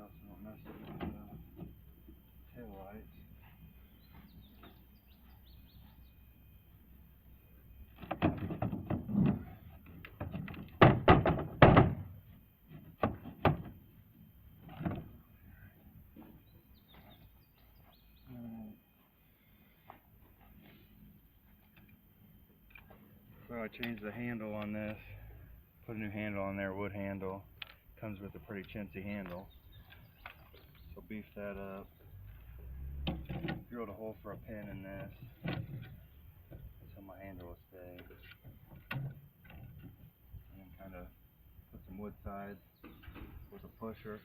so I don't mess up my tail lights. So I changed the handle on this, put a new handle on there, wood handle. Comes with a pretty chintzy handle. So beef that up. Drilled a hole for a pin in this, so my handle will stay. And kind of put some wood sides with a pusher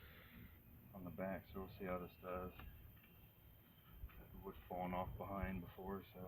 on the back, so we'll see how this does. The wood falling off behind before, so.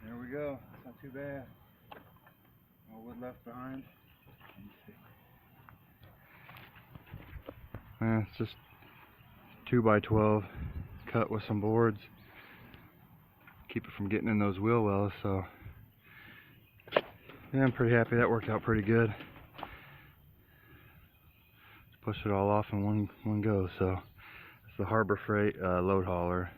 There we go. It's not too bad. No wood left behind. It's just 2x12 cut with some boards. Keep it from getting in those wheel wells. So yeah, I'm pretty happy. That worked out pretty good. Push it all off in one go. So it's the Harbor Freight load hauler.